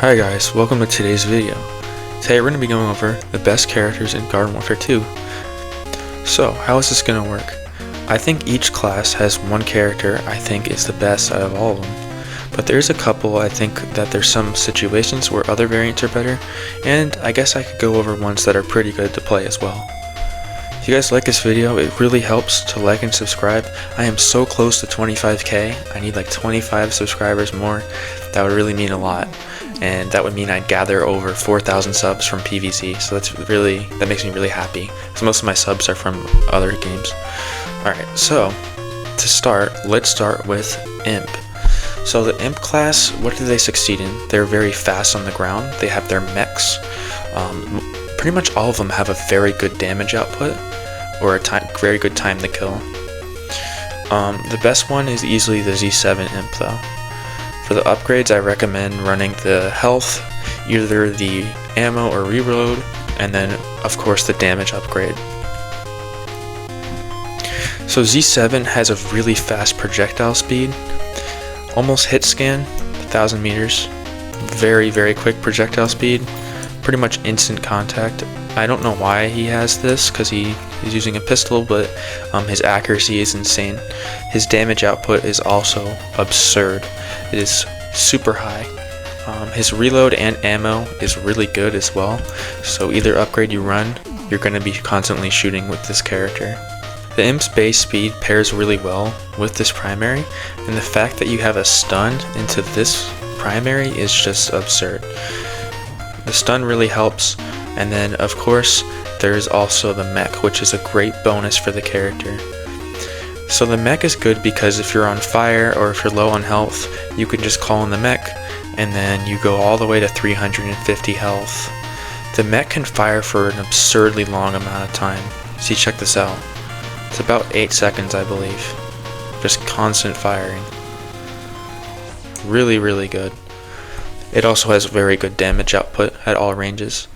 Hi guys, welcome to today's video. Today we're going to be going over the best characters in Garden Warfare 2. So, how is this going to work? I think each class has one character I think is the best out of all of them. But there's a couple I think that there's some situations where other variants are better, and I guess I could go over ones that are pretty good to play as well. If you guys like this video, it really helps to like and subscribe. I am so close to 25k, I need like 25 subscribers more. That would really mean a lot. And that would mean I'd gather over 4,000 subs from PVZ, so that makes me really happy, because most of my subs are from other games. Alright, so to start, let's start with Imp. So the Imp class, what do they succeed in? They're very fast on the ground, they have their mechs. Pretty much all of them have a very good damage output, or a very good time to kill. The best one is easily the Z7 Imp though. For the upgrades, I recommend running the health, either the ammo or reload, and then of course the damage upgrade. So Z7 has a really fast projectile speed, almost hit scan, 1,000 meters, very quick projectile speed, pretty much instant contact. I don't know why he has this, because he's using a pistol, but his accuracy is insane. His damage output is also absurd. It is super high. His reload and ammo is really good as well, so either upgrade you run, you're going to be constantly shooting with this character. The Imp's base speed pairs really well with this primary, and the fact that you have a stun into this primary is just absurd. The stun really helps, and then of course there's also the mech, which is a great bonus for the character. So the mech is good because if you're on fire or if you're low on health, you can just call in the mech and then you go all the way to 350 health. The mech can fire for an absurdly long amount of time. See, check this out. It's about 8 seconds, I believe. Just constant firing. Really good. It also has very good damage output at all ranges.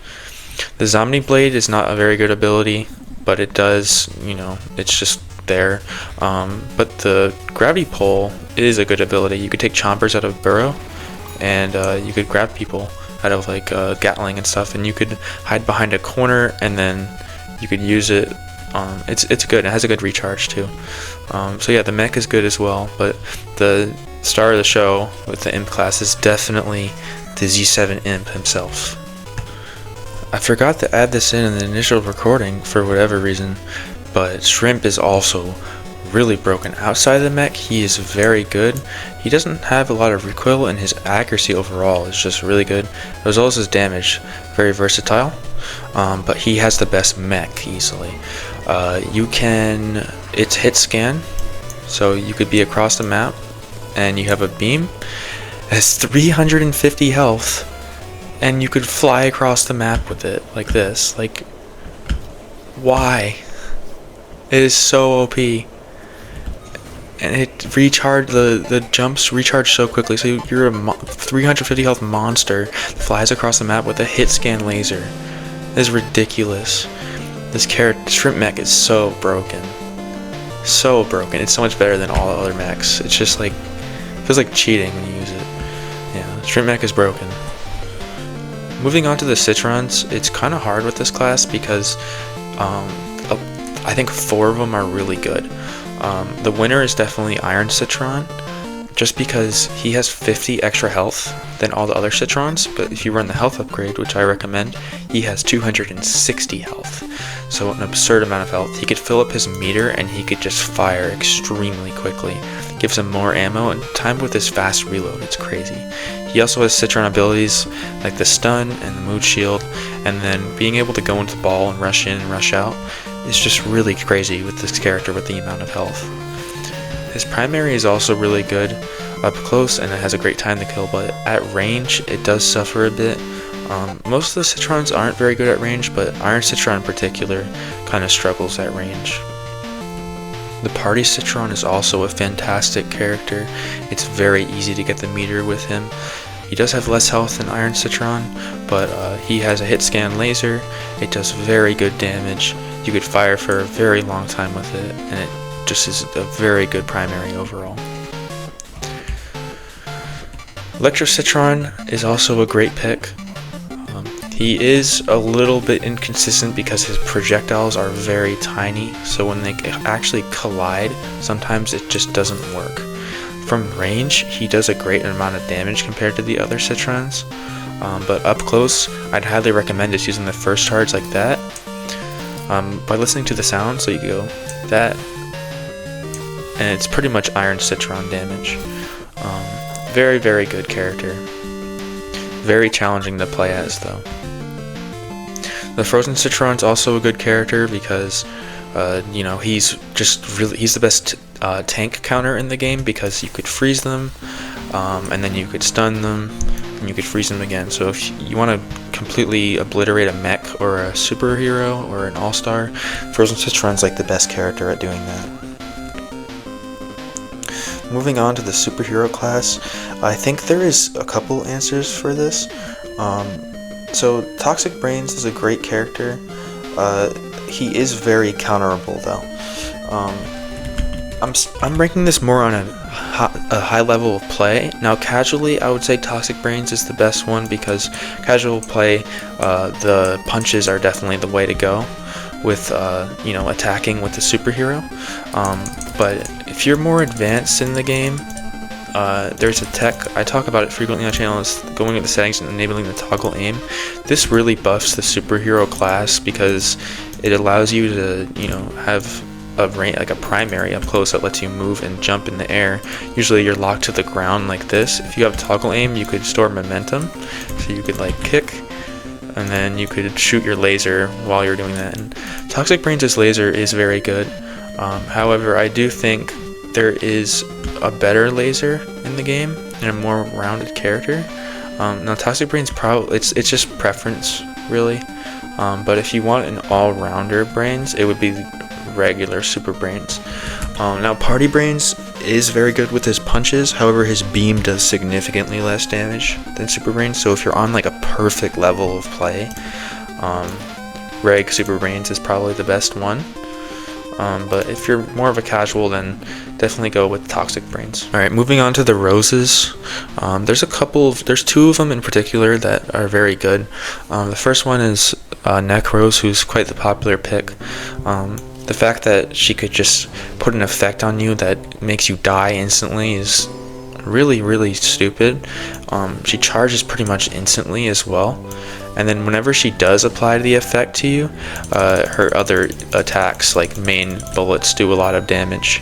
The Zombie Blade is not a very good ability, but it does, it's just there. But the Gravity Pole is a good ability. You could take chompers out of burrow, and you could grab people out of like Gatling and stuff, and you could hide behind a corner, and then you could use it. It's good. It has a good recharge too. So yeah, the mech is good as well, but the star of the show with the Imp class is definitely the Z7 Imp himself. I forgot to add this in the initial recording for whatever reason, but Shrimp is also really broken. Outside of the mech, he is very good. He doesn't have a lot of recoil, and his accuracy overall is just really good, as well as his damage. Very versatile, but he has the best mech easily. It's hit scan, so you could be across the map, and you have a beam. It has 350 health, and you could fly across the map with it like this. Like, why? It is so OP, and the jumps recharge so quickly. So you're a 350 health monster that flies across the map with a hit scan laser. This is ridiculous. This Shrimp mech is so broken. So broken. It's so much better than all the other mechs. It's just like, it feels like cheating when you use it. Yeah, Shrimp mech is broken. Moving on to the Citrons, it's kind of hard with this class because I think 4 of them are really good. The winner is definitely Iron Citron, just because he has 50 extra health than all the other Citrons, but if you run the health upgrade, which I recommend, he has 260 health. So an absurd amount of health. He could fill up his meter and he could just fire extremely quickly. Gives him more ammo and time with his fast reload. It's crazy. He also has Citron abilities like the stun and the mood shield, and then being able to go into the ball and rush in and rush out is just really crazy with this character with the amount of health. His primary is also really good up close, and it has a great time to kill, but at range it does suffer a bit. Most of the Citrons aren't very good at range, but Iron Citron in particular kind of struggles at range. The Party Citron is also a fantastic character. It's very easy to get the meter with him. He does have less health than Iron Citron, but he has a hit scan laser. It does very good damage. You could fire for a very long time with it, and it just is a very good primary overall. Electro is also a great pick. He is a little bit inconsistent because his projectiles are very tiny, so when they actually collide, sometimes it just doesn't work. From range, he does a great amount of damage compared to the other Citrons, but up close, I'd highly recommend just using the first charge like that. By listening to the sound, so you go that, and it's pretty much Iron Citron damage. Very, very good character. Very challenging to play as, though. The Frozen Citron's also a good character because, you know, he's the best tank counter in the game because you could freeze them, and then you could stun them, and you could freeze them again. So if you want to completely obliterate a mech or a superhero or an all-star, Frozen Citron's like the best character at doing that. Moving on to the superhero class, I think there is a couple answers for this. So Toxic Brains is a great character. He is very counterable though. I'm ranking this more on a high level of play. Now casually, I would say Toxic Brains is the best one because casual play, the punches are definitely the way to go with you know, attacking with the superhero. But if you're more advanced in the game, there's a tech, I talk about it frequently on the channel, is going into the settings and enabling the toggle aim. This really buffs the superhero class because it allows you to, you know, have a range, like a primary up close that lets you move and jump in the air. Usually you're locked to the ground like this. If you have toggle aim, you could store momentum, so you could like kick, and then you could shoot your laser while you're doing that. And Toxic Brains' laser is very good. However, I do think there is a better laser in the game and a more rounded character. Now Toxic Brains it's just preference really, but if you want an all-rounder Brains, it would be regular Super Brains. Now Party Brains is very good with his punches, however his beam does significantly less damage than Super Brains, so if you're on like a perfect level of play, Reg Super Brains is probably the best one. But if you're more of a casual, then definitely go with Toxic Brains. Alright, moving on to the Roses. There's two of them in particular that are very good. The first one is Necrose, who's quite the popular pick. The fact that she could just put an effect on you that makes you die instantly is really, really stupid. She charges pretty much instantly as well. And then whenever she does apply the effect to you, her other attacks, like main bullets, do a lot of damage.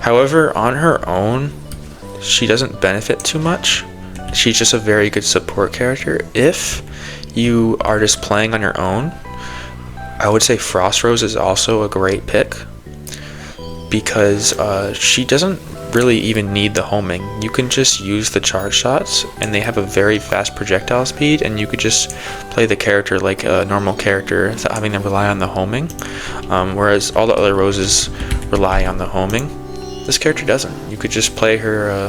However, on her own, she doesn't benefit too much. She's just a very good support character. If you are just playing on your own, I would say Frost Rose is also a great pick because she doesn't really even need the homing. You can just use the charge shots and they have a very fast projectile speed, and you could just play the character like a normal character without having to rely on the homing, whereas all the other Roses rely on the homing. This character doesn't. You could just play her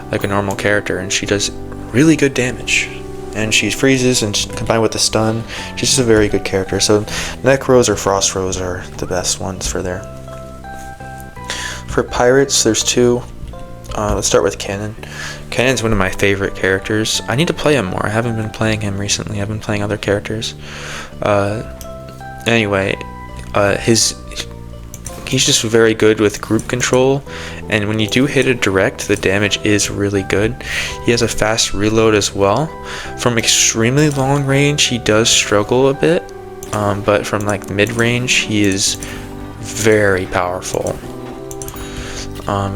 like a normal character and she does really good damage, and she freezes, and combined with the stun, she's just a very good character. So Necrose or Frost Rose are the best ones for there. For pirates, there's two. Let's start with Cannon. Cannon's one of my favorite characters. I need to play him more. I haven't been playing him recently. I've been playing other characters. Anyway, he's just very good with group control, and when you do hit a direct, the damage is really good. He has a fast reload as well. From extremely long range, he does struggle a bit, but from like mid-range, he is very powerful.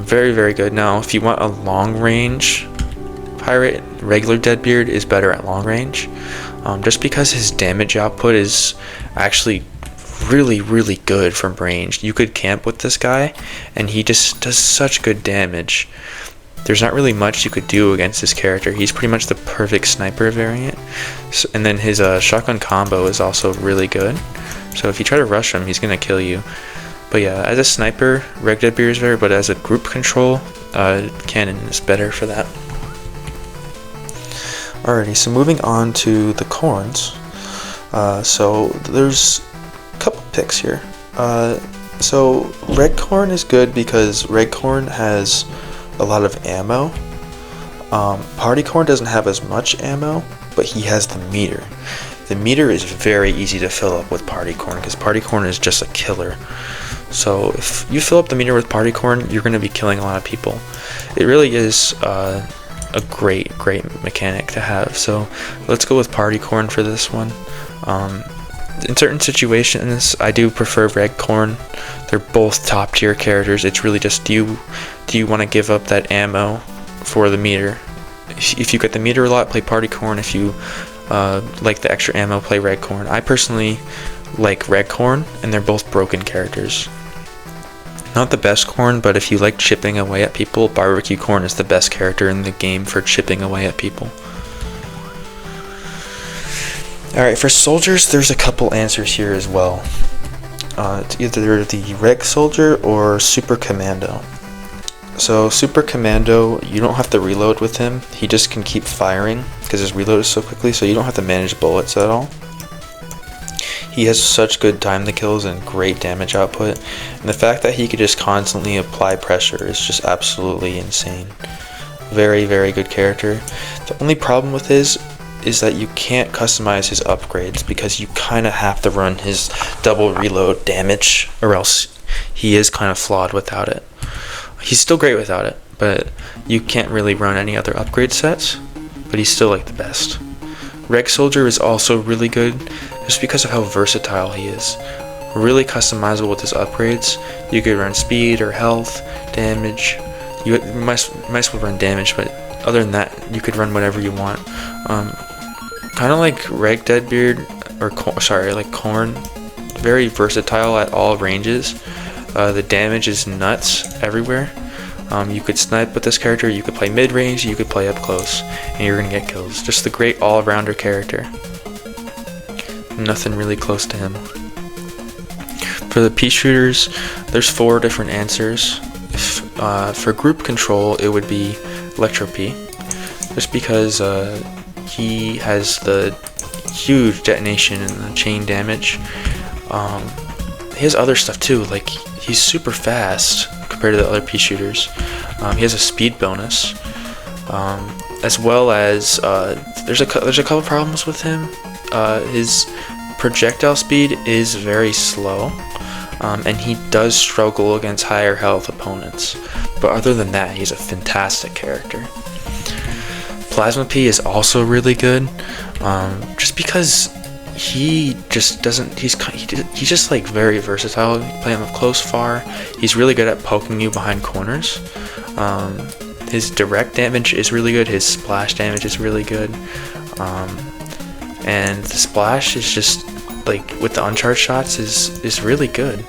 Very, very good. Now, if you want a long-range pirate, regular Deadbeard is better at long range, just because his damage output is actually really, really good from range. You could camp with this guy, and he just does such good damage. There's not really much you could do against this character. He's pretty much the perfect sniper variant. And then his shotgun combo is also really good. So if you try to rush him, he's gonna kill you. But yeah, as a sniper, Reg Deadbeard is better, but as a group control, Cannon is better for that. Alrighty, so moving on to the corns. So there's a couple picks here. So Red Corn is good because Red Corn has a lot of ammo. Partycorn doesn't have as much ammo, but he has the meter. The meter is very easy to fill up with Partycorn because Partycorn is just a killer. So if you fill up the meter with Partycorn, you're going to be killing a lot of people. It really is a great mechanic to have. So let's go with Partycorn for this one. In certain situations, I do prefer Redcorn. They're both top tier characters. It's really just do you want to give up that ammo for the meter? If you get the meter a lot, play Partycorn. If you like the extra ammo, play Redcorn. I personally like Redcorn, and they're both broken characters. Not the best corn, but if you like chipping away at people, Barbecue Corn is the best character in the game for chipping away at people. Alright, for soldiers, there's a couple answers here as well. It's either the Reg Soldier or Super Commando. So Super Commando, you don't have to reload with him. He just can keep firing because his reload is so quickly, so you don't have to manage bullets at all. He has such good time to kills and great damage output, and the fact that he could just constantly apply pressure is just absolutely insane. Very good character. The only problem with his is that you can't customize his upgrades because you kind of have to run his double reload damage, or else he is kind of flawed without it. He's still great without it, but you can't really run any other upgrade sets, but he's still like the best. Reg Soldier is also really good just because of how versatile he is. Really customizable with his upgrades. You could run speed or health, damage. You might as well run damage, but other than that, you could run whatever you want. Kind of like Reg Deadbeard, or like Corn. Very versatile at all ranges. The damage is nuts everywhere. You could snipe with this character, you could play mid-range, you could play up close, and you're going to get kills. Just a great all-rounder character. Nothing really close to him. For the peashooters, there's 4 different answers. For group control, it would be Electro P, just because he has the huge detonation and the chain damage. He has other stuff too, like he's super fast compared to the other peashooters. He has a speed bonus, as well as there's a couple problems with him. His projectile speed is very slow, and he does struggle against higher health opponents. But other than that, he's a fantastic character. Plasma P is also really good, just because he just doesn't. He's just like very versatile. You play him up close, far. He's really good at poking you behind corners. His direct damage is really good. His splash damage is really good. And the splash is just like with the uncharged shots is really good.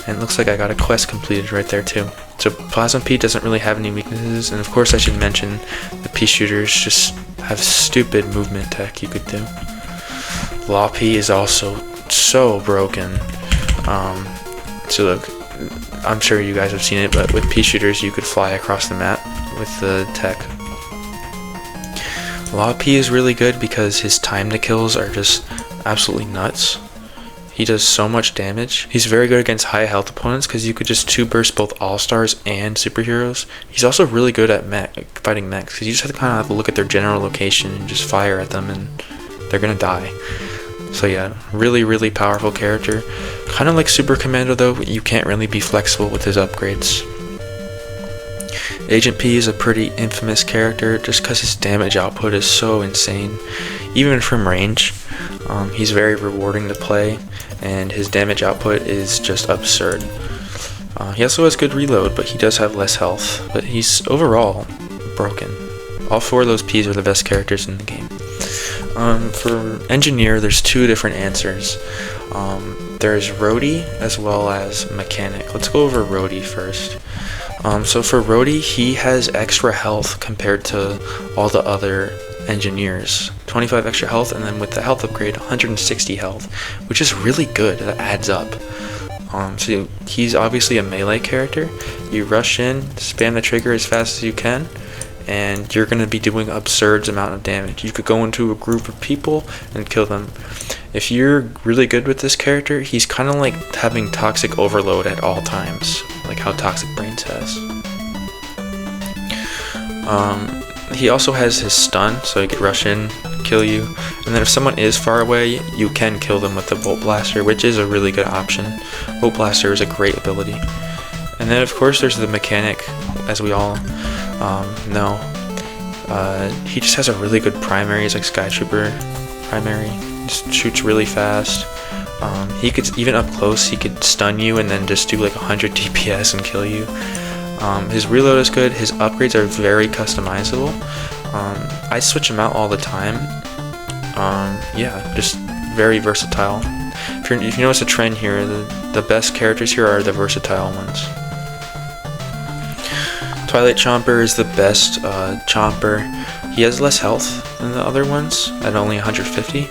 And it looks like I got a quest completed right there too. So Plasma P doesn't really have any weaknesses, and of course I should mention the peashooters just have stupid movement tech you could do. Law P is also so broken. So look, I'm sure you guys have seen it, but with peashooters you could fly across the map with the tech. Law P is really good because his time to kills are just absolutely nuts. He does so much damage. He's very good against high health opponents because you could just 2-burst both all-stars and superheroes. He's also really good at fighting mechs because you just have to kind of have a look at their general location and just fire at them and they're gonna die. So yeah, really powerful character. Kind of like Super Commando though, you can't really be flexible with his upgrades. Agent P is a pretty infamous character just because his damage output is so insane. Even from range, he's very rewarding to play, and his damage output is just absurd. He also has good reload, but he does have less health, but he's overall broken. All 4 of those P's are the best characters in the game. For Engineer, there's 2 different answers. There's Roadie as well as Mechanic. Let's go over Roadie first. So for Roadie, he has extra health compared to all the other engineers. 25 extra health, and then with the health upgrade, 160 health, which is really good. That adds up. So he's obviously a melee character. You rush in, spam the trigger as fast as you can, and you're going to be doing absurd amount of damage. You could go into a group of people and kill them. If you're really good with this character, he's kind of like having toxic overload at all times, like how Toxic Brains has. He also has his stun, so he could rush in, kill you, and then if someone is far away, you can kill them with the Volt Blaster, which is a really good option. Volt Blaster is a great ability. And then of course there's the mechanic, as we all know. He just has a really good primary. He's like Sky Trooper primary, just shoots really fast. He could, even up close, he could stun you and then just do like 100 DPS and kill you. His reload is good. His upgrades are very customizable. I switch him out all the time. Yeah, just very versatile. If you notice a trend here, the best characters here are the versatile ones. Twilight Chomper is the best Chomper. He has less health than the other ones at only 150.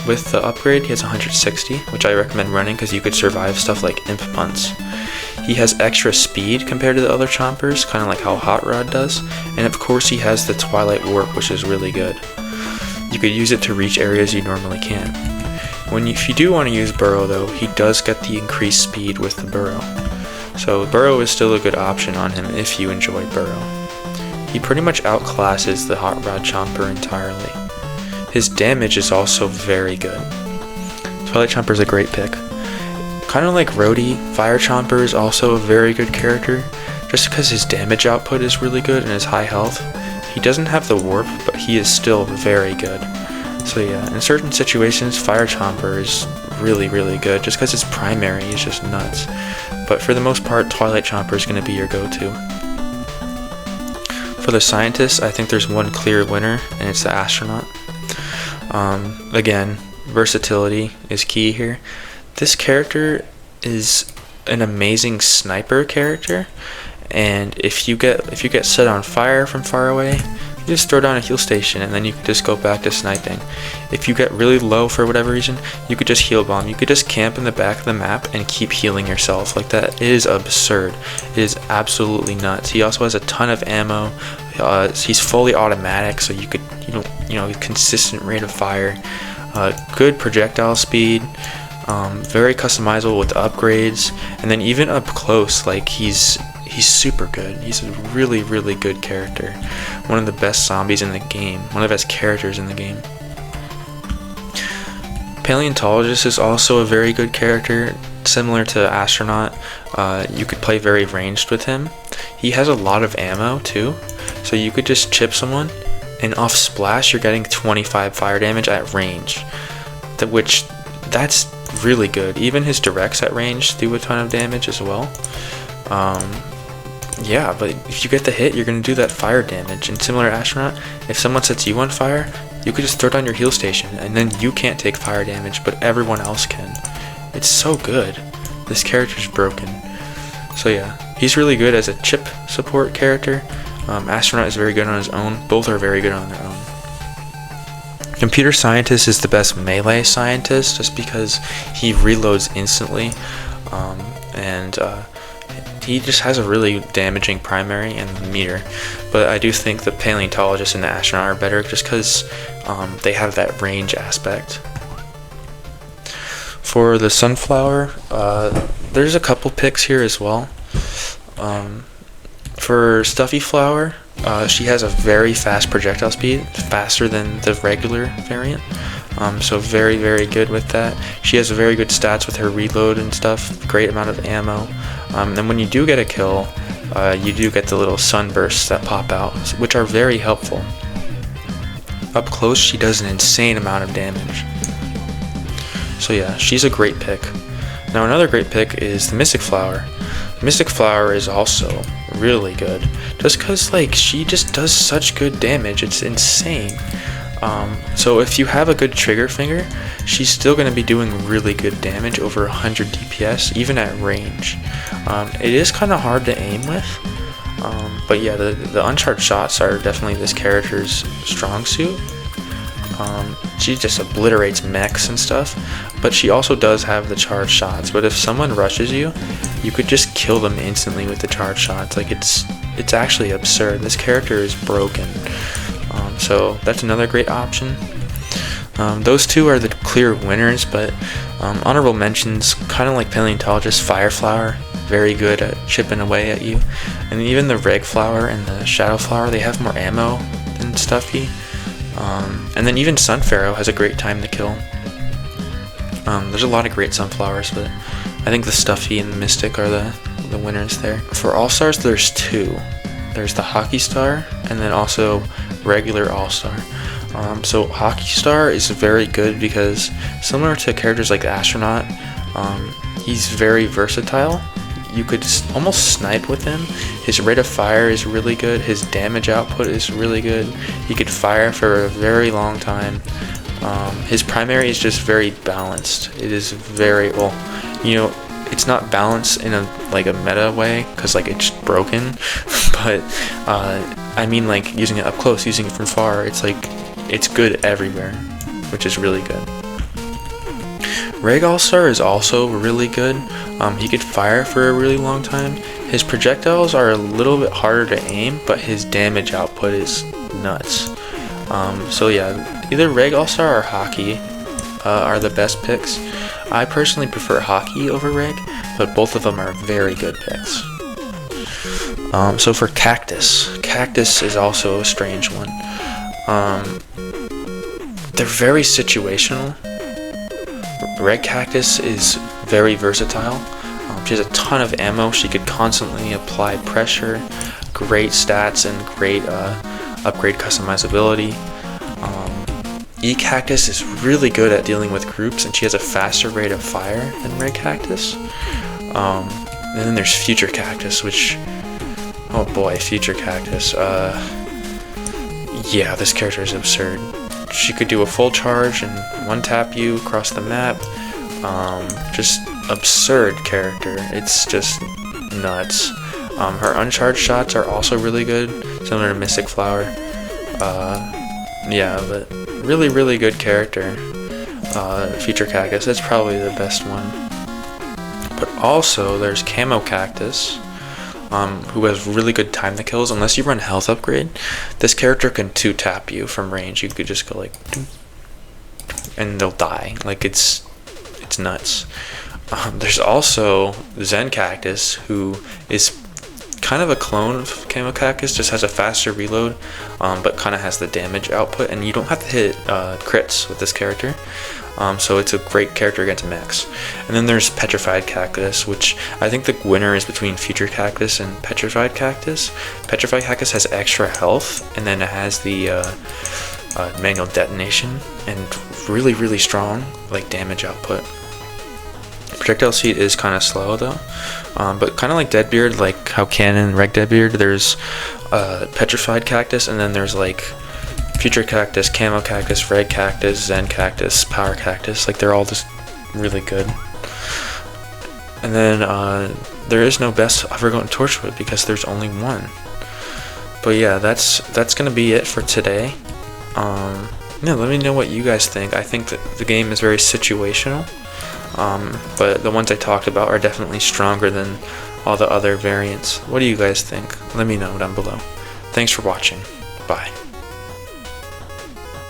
With the upgrade, he has 160, which I recommend running because you could survive stuff like Imp Punts. He has extra speed compared to the other Chompers, kind of like how Hot Rod does, and of course he has the Twilight Warp, which is really good. You could use it to reach areas you normally can't. If you do want to use Burrow though, he does get the increased speed with the Burrow. So Burrow is still a good option on him if you enjoy Burrow. He pretty much outclasses the Hot Rod Chomper entirely. His damage is also very good. Twilight Chomper is a great pick. Kind of like Rhodey, Fire Chomper is also a very good character, just because his damage output is really good and his high health. He doesn't have the warp, but he is still very good. So yeah, in certain situations, Fire Chomper is really, really good, just because his primary is just nuts. But for the most part, Twilight Chomper is going to be your go-to. For the Scientist, I think there's one clear winner, and it's the Astronaut. Again, versatility is key here. This character is an amazing sniper character, and if you get set on fire from far away, you just throw down a heal station and then you can just go back to sniping. If you get really low for whatever reason, you could just heal bomb. You could just camp in the back of the map and keep healing yourself. Like, that is absurd. It is absolutely nuts. He also has a ton of ammo. He's fully automatic, so you could consistent rate of fire, good projectile speed. Very customizable with upgrades, and then even up close, like he's super good. He's a really, really good character. One of the best zombies in the game. One of the best characters in the game. Paleontologist is also a very good character, similar to Astronaut. You could play very ranged with him. He has a lot of ammo too, so you could just chip someone, and off splash you're getting 25 fire damage at range, that's really good. Even his directs at range do a ton of damage as well. Yeah, but if you get the hit, you're going to do that fire damage. And similar to Astronaut, if someone sets you on fire, you could just throw down your heal station, and then you can't take fire damage, but everyone else can. It's so good. This character's broken. So yeah, he's really good as a chip support character. Astronaut is very good on his own. Both are very good on their own. Computer Scientist is the best melee scientist, just because he reloads instantly, and he just has a really damaging primary and meter. But I do think the Paleontologist and the Astronaut are better, just because they have that range aspect. For the Sunflower, there's a couple picks here as well. For Stuffy Flower, she has a very fast projectile speed, faster than the regular variant, so very, very good with that. She has very good stats with her reload and stuff, great amount of ammo, and then when you do get a kill, you do get the little sunbursts that pop out, which are very helpful. Up close, she does an insane amount of damage. So yeah, she's a great pick. Now another great pick is the Mystic Flower. Mystic Flower is also really good, just because she just does such good damage. It's insane. So if you have a good trigger finger, she's still going to be doing really good damage, over 100 DPS, even at range. It is kind of hard to aim with, but yeah, the uncharged shots are definitely this character's strong suit. She just obliterates mechs and stuff, but she also does have the charged shots. But if someone rushes you, you could just kill them instantly with the charged shots. It's actually absurd. This character is broken. So that's another great option. Those two are the clear winners, but honorable mentions, kind of like Paleontologist, Fire Flower very good at chipping away at you. And even the reg flower and the shadow flower, they have more ammo than stuffy. And then even sunfarrow has a great time to kill. There's a lot of great sunflowers, but I think the stuffy and the mystic are the winners there. For all-stars, there's two. There's the hockey star and then also regular all-star. So hockey star is very good because similar to characters like the astronaut, he's very versatile. You could almost snipe with him. His rate of fire is really good. His damage output is really good. He could fire for a very long time. His primary is just very balanced. It is very, well, you know, it's not balanced in a meta way because like it's broken, but I mean like using it up close, using it from far, it's like it's good everywhere, which is really good. Reg All-Star is also really good. He could fire for a really long time. His projectiles are a little bit harder to aim, but his damage output is nuts. So yeah, either Reg All-Star or Hockey are the best picks. I personally prefer Hockey over Reg, but both of them are very good picks. So for Cactus, Cactus is also a strange one. They're very situational. Red Cactus is very versatile. She has a ton of ammo. She could constantly apply pressure, great stats, and great upgrade customizability. E-Cactus is really good at dealing with groups, and she has a faster rate of fire than Red Cactus. And then there's Future Cactus, which, oh boy, Future Cactus. Yeah, this character is absurd. She could do a full charge and one-tap you across the map. Just absurd character. It's just nuts. Her uncharged shots are also really good, similar to Mystic Flower. Yeah, but really good character. Future Cactus, that's probably the best one. But also there's Camo Cactus, who has really good time to kills. Unless you run health upgrade, this character can 2-tap you from range. You could just go like, and they'll die. Like it's nuts. There's also Zen Cactus, who is kind of a clone of Camo Cactus, just has a faster reload, but kind of has the damage output, and you don't have to hit crits with this character. So it's a great character against mechs. And then there's Petrified Cactus, which I think the winner is between Future Cactus and Petrified Cactus. Petrified Cactus has extra health, and then it has the manual detonation, and really strong like damage output. Projectile speed is kind of slow though, but kind of like Deadbeard, like how Cannon and Reg Deadbeard, there's Petrified Cactus, and then there's like Future Cactus, Camo Cactus, Red Cactus, Zen Cactus, Power Cactus. Like they're all just really good. And then there is no best Evergoat Torchwood because there's only one. But yeah, that's gonna be it for today. Yeah, let me know what you guys think. I think that the game is very situational, but the ones I talked about are definitely stronger than all the other variants. What do you guys think? Let me know down below. Thanks for watching. Bye.